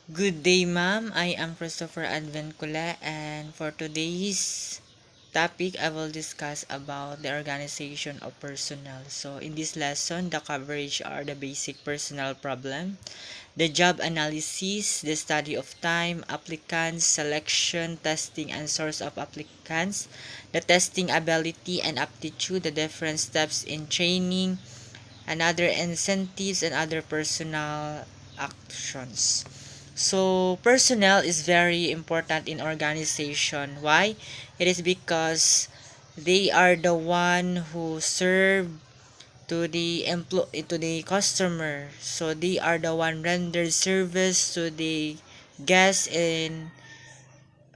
Good day, ma'am. I am Christopher Advencula, and for today's topic, I will discuss about the organization of personnel. So, in this lesson, the coverage are the basic personnel problem, the job analysis, the study of time, applicants, selection, testing, and source of applicants, the testing ability and aptitude, the different steps in training, and other incentives and other personal actions. So personnel is very important in organization. Why? It is because they are the one who serve to the customer. So they are the one render service to the guests in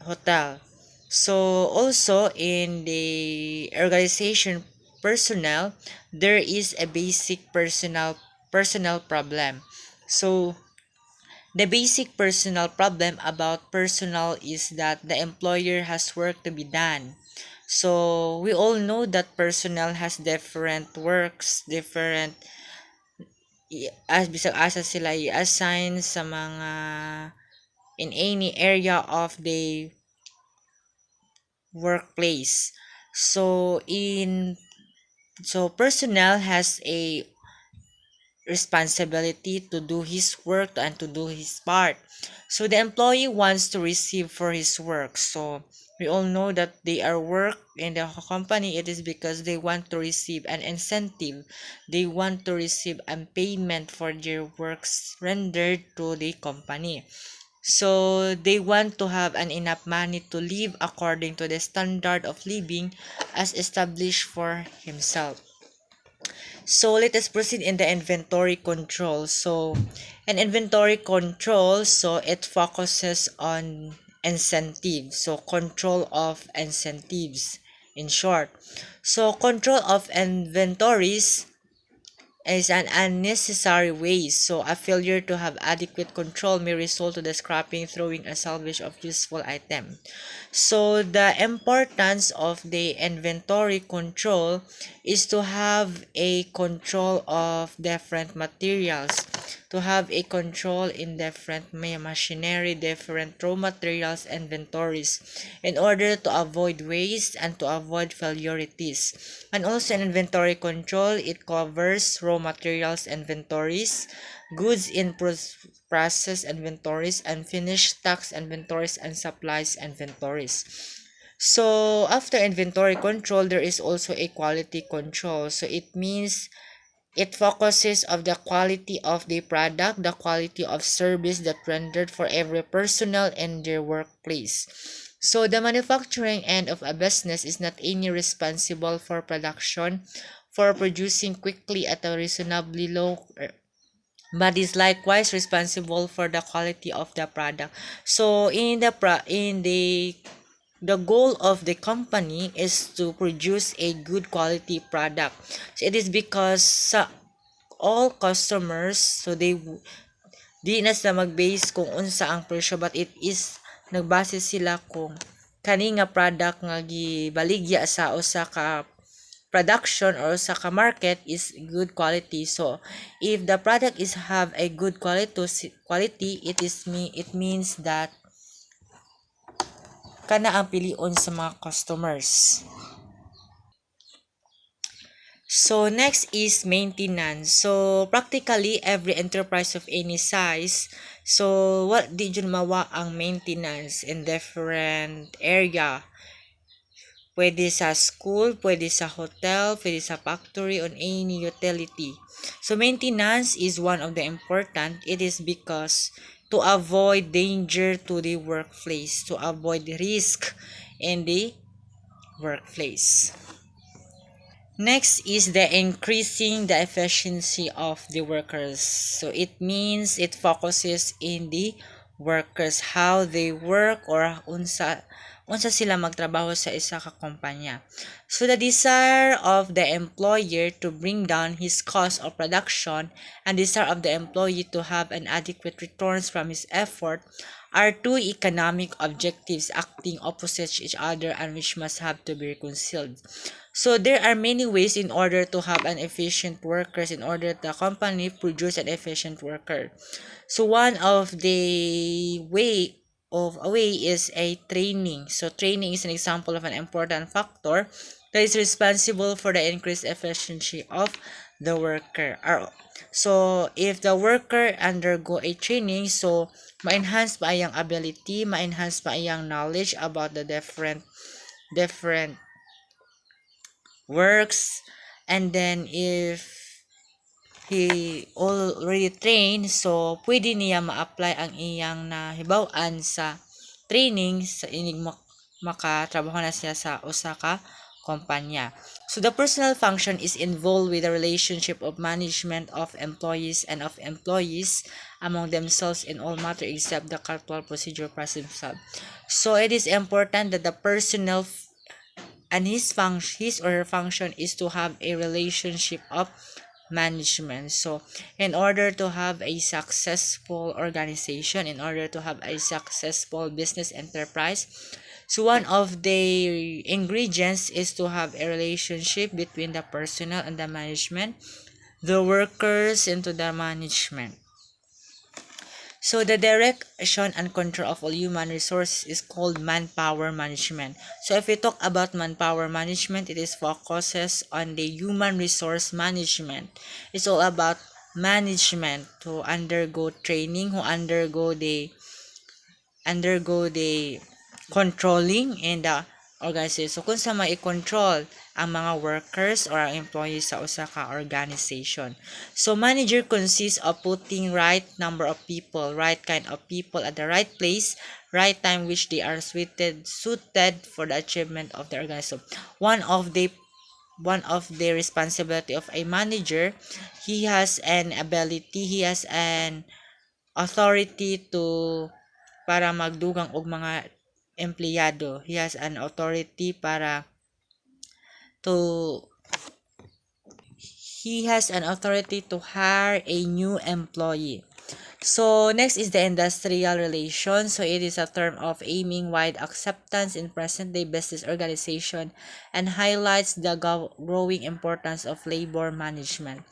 hotel. So also in the organization personnel, there is a basic personnel problem. So the basic personal problem about personal is that the employer has work to be done. So we all know that personnel has different works, different asa sila i-assign sa mga in any area of the workplace. So personnel has a responsibility to do his work and to do his part. So the employee wants to receive for his work. So we all know that they are work in the company. It is because they want to receive an incentive. They want to receive a payment for their works rendered to the company. So they want to have an enough money to live according to the standard of living as established for himself. So let us proceed in the inventory control. So an inventory control, so it focuses on incentives. So control of incentives in short. So control of inventories is an unnecessary waste. So a failure to have adequate control may result to the scrapping, throwing, or salvage of useful item. So the importance of the inventory control is to have a control of different materials, to have a control in different machinery, different raw materials inventories in order to avoid waste and to avoid failurities. And also in inventory control, it covers raw materials inventories, goods in process inventories, and finished stocks inventories and supplies inventories. So after inventory control, there is also a quality control. So it means it focuses of the quality of the product, the quality of service that rendered for every personnel in their workplace. So the manufacturing end of a business is not only responsible for production, for producing quickly at a reasonably low but is likewise responsible for the quality of the product. So the goal of the company is to produce a good quality product. So it is because all customers, so di na sila mag-base kung unsa ang presyo, but it is nagbase sila kung kani nga product nga gibaligya sa usa ka production or sa ka market is good quality. So if the product is have a good quality, it means that kana ang pilion sa mga customers. So next is maintenance. So practically every enterprise of any size, so what did you mawa ang maintenance in different area? Pwede sa school, pwede sa hotel, pwede sa factory, on any utility. So maintenance is one of the important. It is because to avoid danger to the workplace, to avoid risk in the workplace. Next is the increasing the efficiency of the workers. So it means it focuses in the workers, how they work or unsa sila magtrabaho sa isa ka kumpanya. So the desire of the employer to bring down his cost of production and desire of the employee to have an adequate returns from his effort are two economic objectives acting opposite each other and which must have to be reconciled. So there are many ways in order to have an efficient workers in order the company produce an efficient worker. So one of the way is a training. So training is an example of an important factor that is responsible for the increased efficiency of the worker. So if the worker undergo a training, so ma-enhance pa iyang ability, ma-enhance pa iyang knowledge about the different works, and then if he already trained, so pwede niya ma-apply ang iyang nahibaw-an sa training sa inig makatrabaho na siya sa usa ka kumpanya. So the personal function is involved with the relationship of management of employees and of employees among themselves in all matter except the cultural procedure process themselves. So it is important that the personnel and his or her function is to have a relationship of management. So in order to have a successful organization, in order to have a successful business enterprise, so one of the ingredients is to have a relationship between the personnel and the management, the workers into the management. So the direction and control of all human resources is called manpower management. So if we talk about manpower management, it is focuses on the human resource management. It's all about management who undergo training, who undergo the controlling in the organization. So kung sa mai-control ang mga workers or ang employees sa usa ka organization. So manager consists of putting right number of people, right kind of people at the right place, right time which they are suited for the achievement of the organization. One of the responsibility of a manager, he has an ability, he has an authority to para magdugang og mga empleyado. He has an authority to hire a new employee. So next is the industrial relation. So it is a term of aiming wide acceptance in present-day business organization and highlights the growing importance of labor management.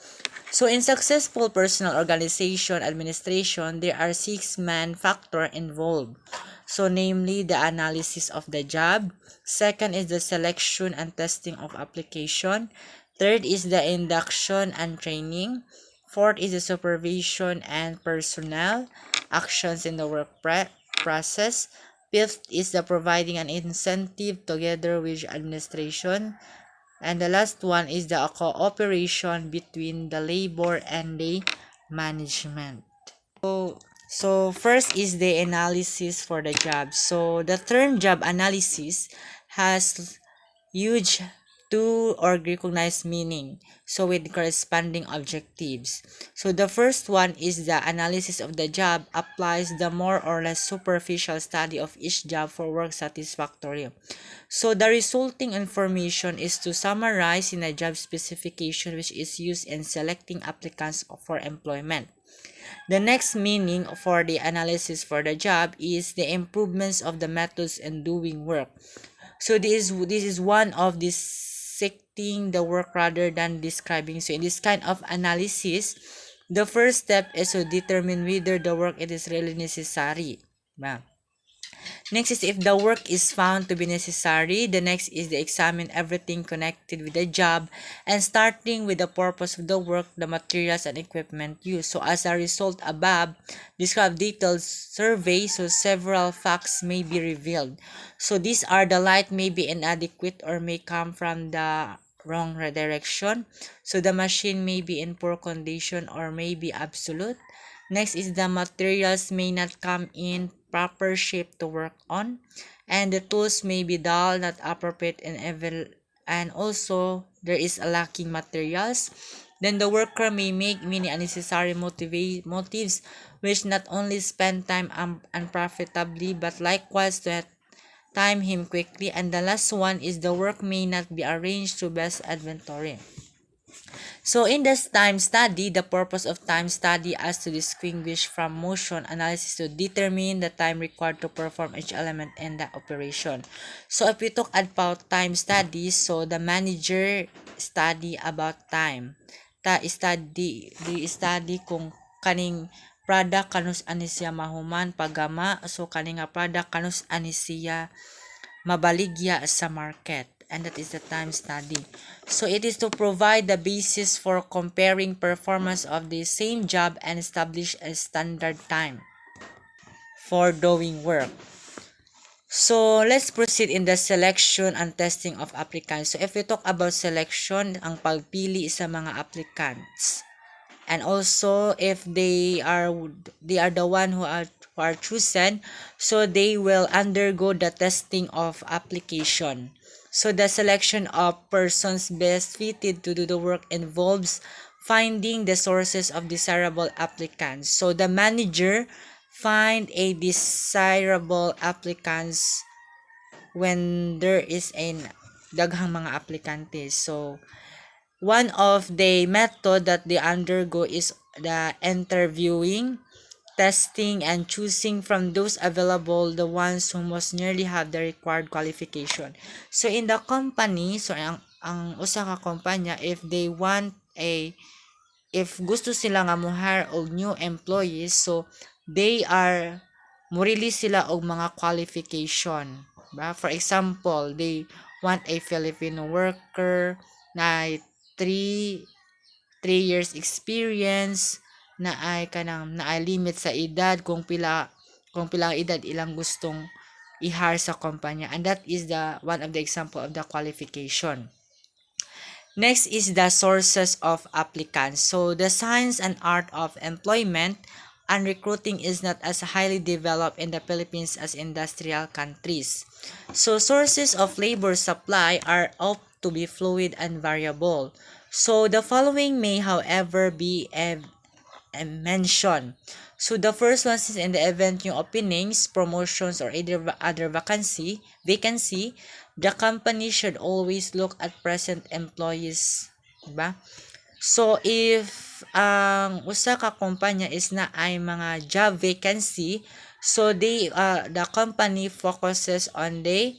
So in successful personal organization administration, there are 6 main factors involved. So namely the analysis of the job. Second is the selection and testing of application. Third is the induction and training. Fourth is the supervision and personnel actions in the work process. Fifth is the providing an incentive together with administration. And the last one is the cooperation between the labor and the management. So first is the analysis for the job. So the term job analysis has huge two or recognized meaning, so with corresponding objectives. So the first one is the analysis of the job applies the more or less superficial study of each job for work satisfactory. So the resulting information is to summarize in a job specification which is used in selecting applicants for employment. The next meaning for the analysis for the job is the improvements of the methods in doing work. So this is one of dissecting the work rather than describing. So in this kind of analysis, the first step is to determine whether the work it is really necessary. Next is if the work is found to be necessary. The next is to examine everything connected with the job and starting with the purpose of the work, the materials and equipment used. So as a result above, describe detailed survey so several facts may be revealed. So these are the light may be inadequate or may come from the wrong direction. So the machine may be in poor condition or may be absolute. Next is the materials may not come in proper shape to work on, and the tools may be dull, not appropriate, and also there is a lacking materials. Then the worker may make many unnecessary motives which not only spend time unprofitably but likewise time him quickly, and the last one is the work may not be arranged to best inventory. So in this time study, the purpose of time study is to distinguish from motion analysis to determine the time required to perform each element in the operation. So if we talk about time study, so the manager study about time. Di study kung kaning product kanus ani siya mahuman pagama, so kaning nga product kanus ani siya mabaligya sa market, and that is the time study. So it is to provide the basis for comparing performance of the same job and establish a standard time for doing work. So let's proceed in the selection and testing of applicants. So if we talk about selection, ang pagpili sa mga applicants, and also if they are the one who are chosen, so they will undergo the testing of application. So the selection of persons best fitted to do the work involves finding the sources of desirable applicants. So the manager find a desirable applicants when there is a daghang mga aplikante. So one of the method that they undergo is the interviewing, testing, and choosing from those available the ones who most nearly have the required qualification. So in the company, so ang usa ka kumpanya, if gusto sila nga mo hire og new employees, so they are mo-release sila og mga qualification, ba? For example, they want a Filipino worker na 3 years experience, na ay limit sa edad, kung pila ang edad ilang gustong i-hire sa kumpanya, and that is the one of the example of the qualification. Next is the sources of applicants. So the science and art of employment and recruiting is not as highly developed in the Philippines as industrial countries. So sources of labor supply are opt to be fluid and variable. So the following may, however, be mentioned. So the first one is in the event yung openings, promotions, or other vacancy, the company should always look at present employees, diba? So if ang usa ka kumpanya is na ay mga job vacancy, so the company focuses on the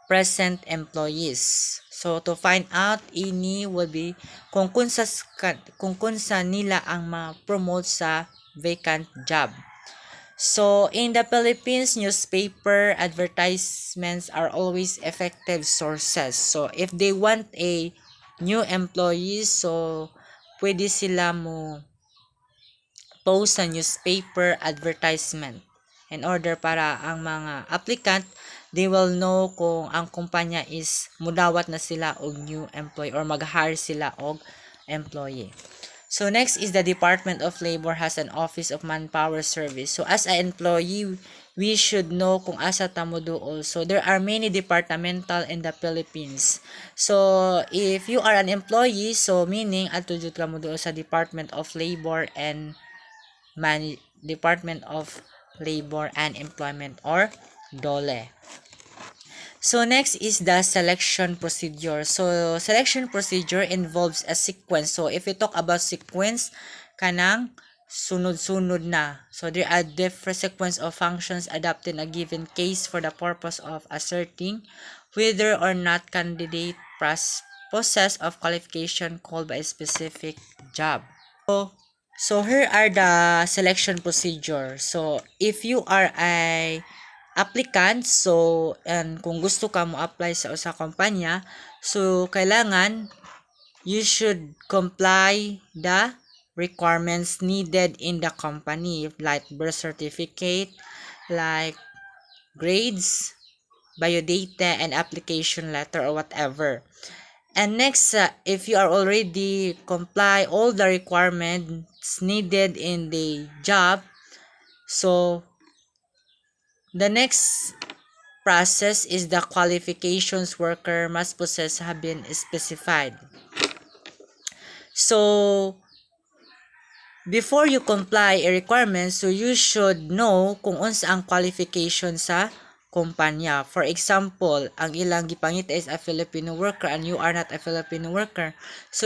present employees. So to find out ini would be kung kunsa nila ang ma-promote sa vacant job. So in the Philippines, newspaper advertisements are always effective sources. So if they want a new employees, so pwede sila mo post sa newspaper advertisement in order para ang mga applicant, they will know kung ang kumpanya is mudawat na sila og new employee or mag-hire sila og employee. So next is the Department of Labor has an Office of Manpower Service. So as an employee, we should know kung asa ta mo duol. So there are many departmental in the Philippines. So if you are an employee, so meaning adto jud ka mo duol sa Department of Labor and Department of Labor and Employment, or DOLE. So next is the selection procedure. So selection procedure involves a sequence. So if we talk about sequence, kanang sunod-sunod na. So there are different sequence of functions adapted in a given case for the purpose of asserting whether or not candidate possess of qualification called by a specific job. So here are the selection procedure. So if you are a applicant, so and kung gusto ka mo apply sa usa kumpanya, so kailangan you should comply the requirements needed in the company, like birth certificate, like grades, biodata, and application letter or whatever. And next, if you are already comply all the requirements needed in the job, so the next process is the qualifications worker must possess have been specified. So before you comply a requirement, so you should know kung unsa ang qualification sa kumpanya. For example, ang ilang gipangita is a Filipino worker and you are not a Filipino worker. So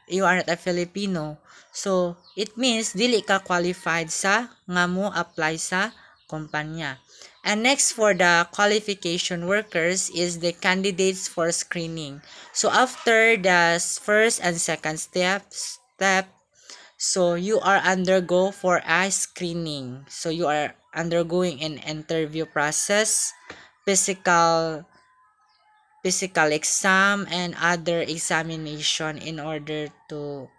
you are not a Filipino. So it means dili ka qualified sa nga mo apply sa kumpanya. And next for the qualification workers is the candidates for screening. So after the first and second step, so you are undergo for a screening. So you are undergoing an interview process, physical exam and other examination in order to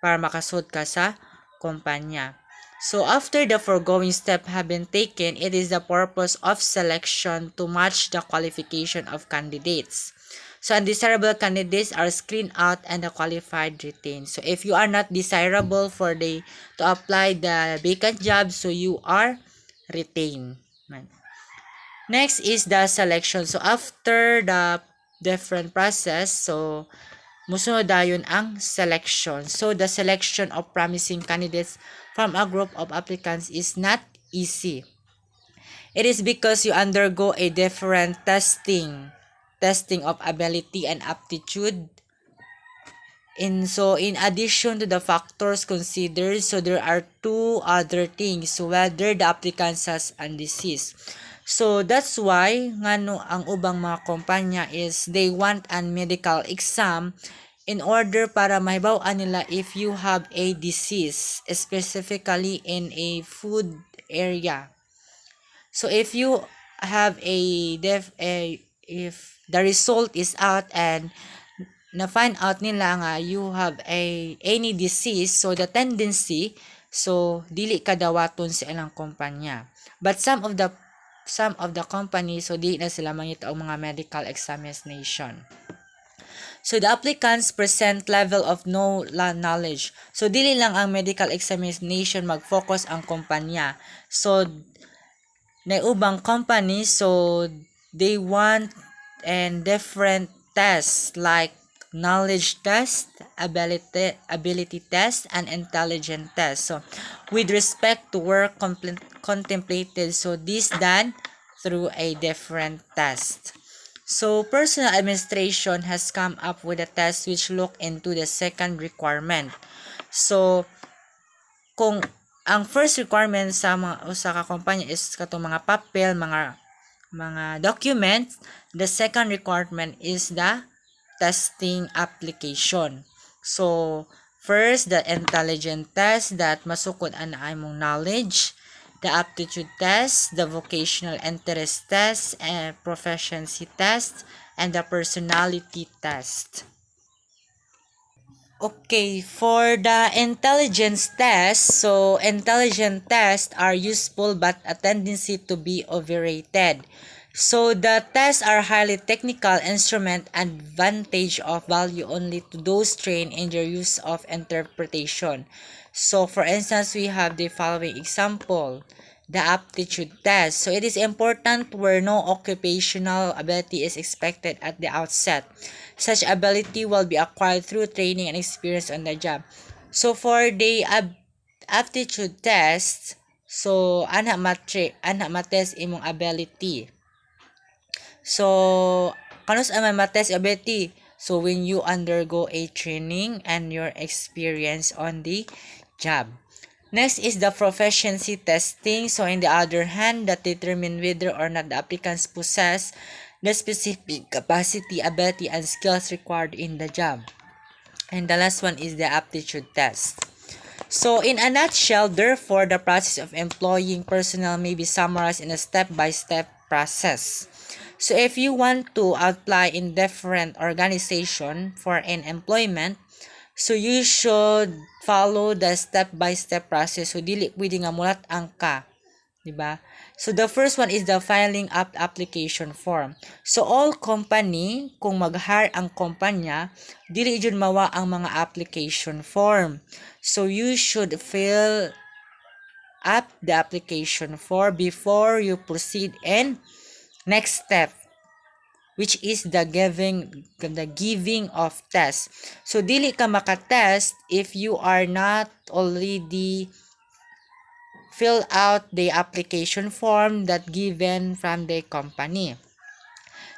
para makasud ka sa kumpanya. So after the foregoing step have been taken, it is the purpose of selection to match the qualification of candidates. So undesirable candidates are screened out and the qualified retained. So if you are not desirable to apply the vacant job, so you are retained. Next is the selection. So after the different process, so musunod dayon ang selection. So the selection of promising candidates from a group of applicants is not easy. It is because you undergo a different testing of ability and aptitude. In addition to the factors considered, so there are two other things. So whether the applicant has a disease. So that's why ngano ang ubang mga kumpanya is they want a medical exam in order para mahibaw-an nila if you have a disease, specifically in a food area. So if you have if the result is out and na-find out nila nga you have any disease, so the tendency, so dili ka dawaton sa ilang kumpanya. But some of the companies, so di na sila mangita og mga medical examination. So the applicants present level of knowledge. So dili lang ang medical examination mag-focus ang kumpanya. So na ubang company, so they want and different tests like knowledge test, ability test, and intelligence test. So with respect to work contemplated, so this done through a different test. So personal administration has come up with a test which look into the second requirement. So kung ang first requirement sa ka kumpanya is katong mga papel, mga documents, the second requirement is the testing application. So first, the intelligence test that masukod ang imong knowledge, the aptitude test, the vocational interest test, and proficiency test, and the personality test. Okay, for the intelligence test, so intelligence tests are useful but a tendency to be overrated. So the tests are highly technical instrument, advantage of value only to those trained in their use of interpretation. So for instance, we have the following example. The aptitude test. So it is important where no occupational ability is expected at the outset. Such ability will be acquired through training and experience on the job. So for the aptitude test, so ana matest imong ability. So kanus ang matest ability? So when you undergo a training and your experience on the job. Next is the proficiency testing. So in the other hand, that determine whether or not the applicants possess the specific capacity, ability, and skills required in the job. And the last one is the aptitude test. So in a nutshell, therefore, the process of employing personnel may be summarized in a step-by-step process. So if you want to apply in different organization for an employment, so you should follow the step-by-step process. So dili pwede nga mulat ang ka, di ba? So the first one is the filing up application form. So all company, kung mag-hire ang kumpanya, dili jud mawa ang mga application form. So you should fill up the application form before you proceed and next step. which is the giving of test. So dili ka maka-test if you are not already fill out the application form that given from the company.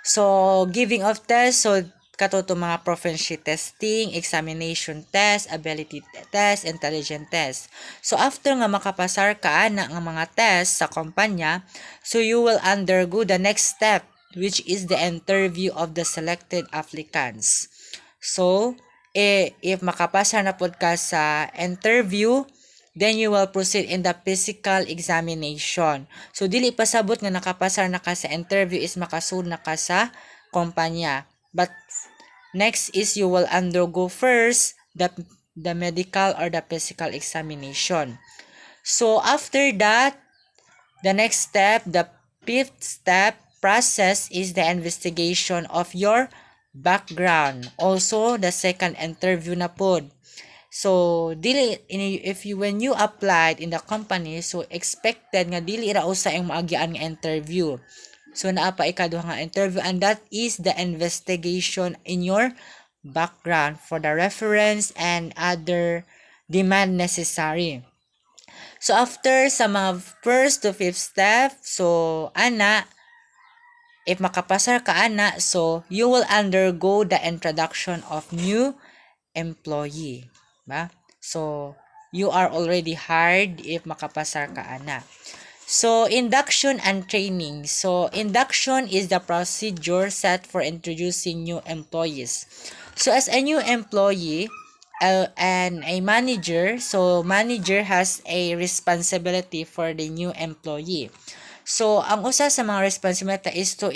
So, giving of test, so katuto mga proficiency testing, examination test, ability test, intelligence test. So, after nga makapasar ka na nga mga test sa kumpanya, so you will undergo the next step, which is the interview of the selected applicants. So, if makapasar na pod ka sa interview, then you will proceed in the physical examination. So, dili pasabot nga nakapasar na ka sa interview is makasud na ka sa kumpanya. But, next is you will undergo first the medical or the physical examination. So, after that, the next step, the fifth step process is the investigation of your background. Also, the second interview na pod. So, when you applied in the company, so expected nga dili ra usa ang maagian nga interview. So, naa pa ikaduha nga interview, and that is the investigation in your background for the reference and other demand necessary. So, after sa mga first to fifth step, so, if makapasar ka so, you will undergo the introduction of new employee. Ba? So, you are already hired if makapasar ka So, induction and training. So, induction is the procedure set for introducing new employees. So, as a new employee and a manager, so manager has a responsibility for the new employee. So, ang usa sa mga responsibility is to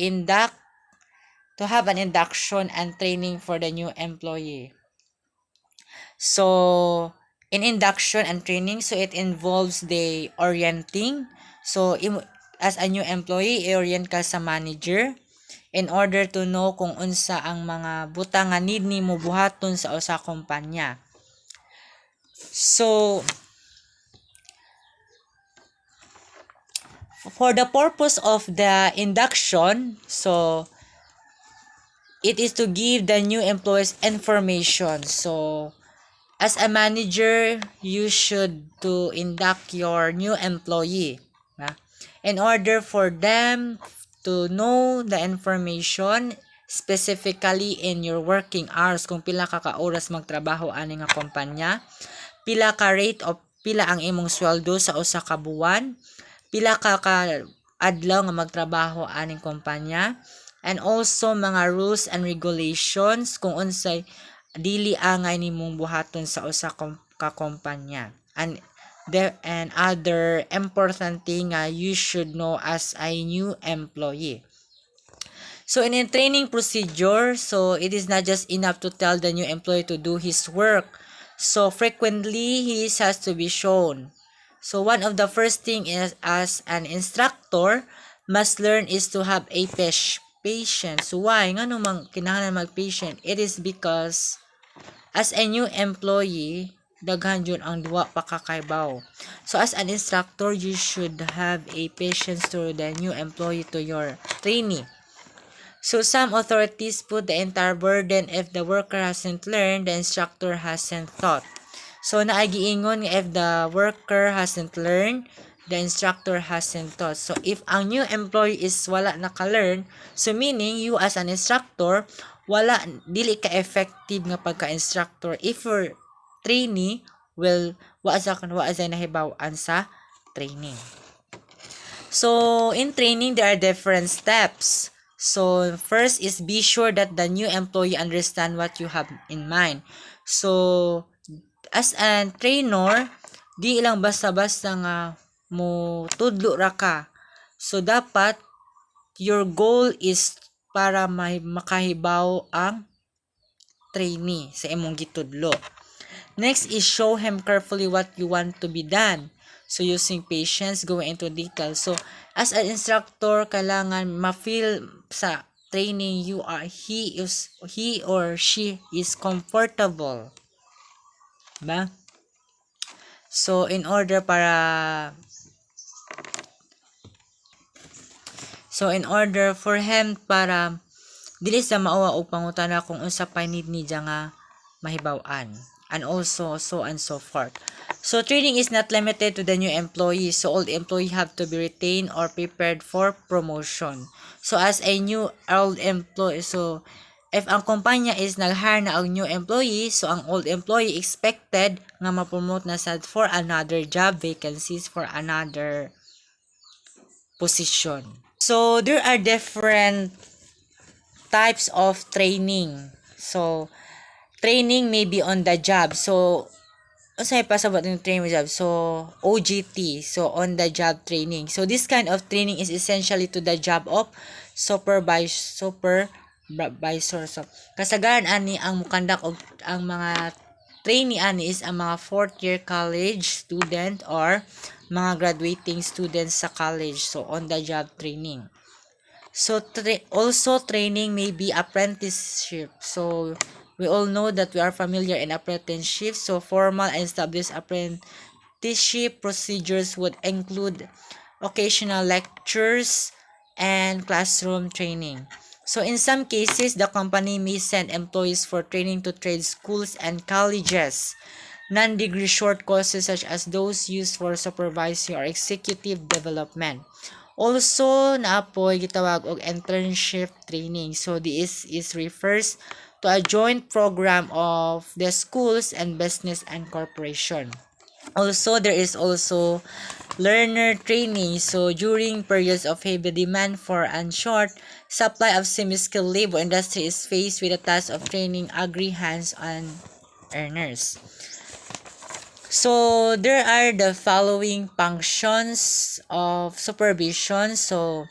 have an induction and training for the new employee. So, in induction and training, so it involves the orienting. So, as a new employee, i-orient ka sa manager in order to know kung unsa ang mga butang nga need nimo buhaton sa usa kumpanya. So, for the purpose of the induction, so it is to give the new employees information. So, as a manager, you should to induct your new employee in order for them to know the information specifically in your working hours, kung pila ka oras magtrabaho ani nga kumpanya, pila ka rate o pila ang imong sweldo sa usa ka buwan, pila ka adlaw nga magtrabaho aning kumpanya, and also mga rules and regulations kung unsay dili angay nimong buhaton sa usa ka kumpanya, and other important thing you should know as a new employee. So in a training procedure, so it is not just enough to tell the new employee to do his work. So frequently he has to be shown. So one of the first thing is, as an instructor must learn, is to have a patience. So why nga nung kinahanglan mag-patient? It is because as a new employee, daghan jud ang duwa pa kakaybaw. So as an instructor, you should have a patience to the new employee, to your trainee. So some authorities put the entire burden if the worker hasn't learned, the instructor hasn't taught. So naagiingon nga if the worker hasn't learned, the instructor hasn't taught. So if ang new employee is wala naka-learn, so meaning you as an instructor, dili ka effective nga pagka-instructor if your trainee will wa sa nahibaw-an sa training. So in training, there are different steps. So first is be sure that the new employee understand what you have in mind. So as a trainer, di lang basta-basta nga mo tudlo ra ka. So dapat your goal is para makahibaw ang trainee sa imong gitudlo. Next is show him carefully what you want to be done. So using patience, going into detail. So as an instructor, kailangan ma-feel sa training he or she is comfortable. Ba? So in order for him para dili sa mauwa og pangutana kung unsa pay need niya nga mahibaw-an, and also so and so forth. So training is not limited to the new employees, so old employee have to be retained or prepared for promotion. So as a new old employee, so if ang kumpanya is nag-hire na ang new employee, so ang old employee expected nga ma-promote na sad for another job vacancies for another position. So there are different types of training. So training may be on the job. So usay pasabot ng training job. So OJT, so on the job training. So this kind of training is essentially to the job of supervisor. So kasagaran ani ang mukandak og ang mga trainee ani is ang mga fourth year college student or mga graduating students sa college. So on the job training. So also training may be apprenticeship. So we all know that we are familiar in apprenticeship. So formal and established apprenticeship procedures would include occasional lectures and classroom training. So in some cases, the company may send employees for training to trade schools and colleges. Non-degree short courses such as those used for supervisory or executive development. Also, naapoy gitawag og internship training. So this is refers to a joint program of the schools and business and corporation. Also, there is also learner training. So during periods of heavy demand for and short supply of semi-skilled labor, industry is faced with the task of training agri hands-on earners. So there are the following functions of supervision. So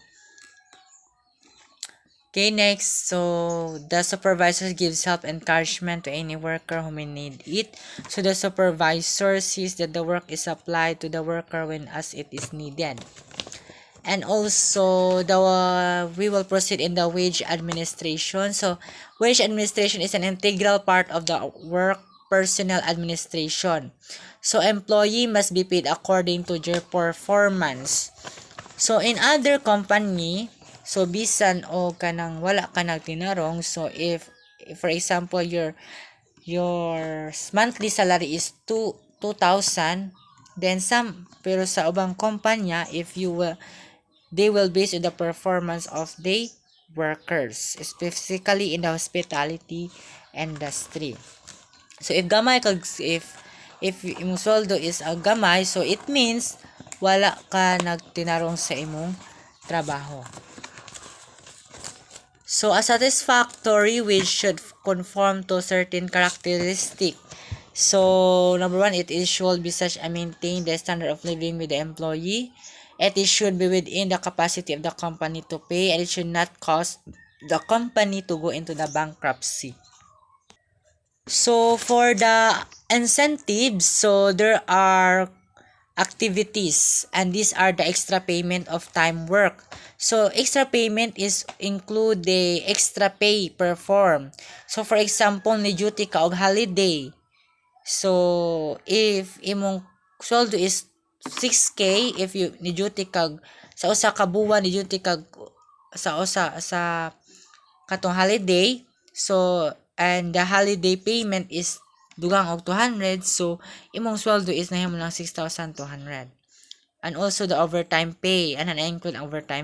okay, next, so the supervisor gives help encouragement to any worker who may need it. So the supervisor sees that the work is applied to the worker when as it is needed. And also we will proceed in the wage administration. So wage administration is an integral part of the work personnel administration. So employee must be paid according to their performance. So in other company, so bisan o kanang wala ka nagtinarong, so if for example your monthly salary is 2,000, then pero sa ubang kumpanya, if you will they will base on the performance of the workers, specifically in the hospitality industry. So if gamay kag if imong sweldo is gamay, so it means wala ka nagtinarong sa imong trabaho. So a satisfactory wage should conform to certain characteristic. So number one, it should be such a maintain the standard of living with the employee. It should be within the capacity of the company to pay, and it should not cause the company to go into the bankruptcy. So for the incentives, so there are activities, and these are the extra payment of time work. So extra payment is include the extra pay perform. So for example, ni duty ka og holiday. So if imong sweldo is 6K, if you ni duty kag sa usa ka buwan, ni duty kag sa katong holiday, so and the holiday payment is dugang og 200, so imong sweldo is nahimo lang 6,200. And also the overtime pay, and na-include ang overtime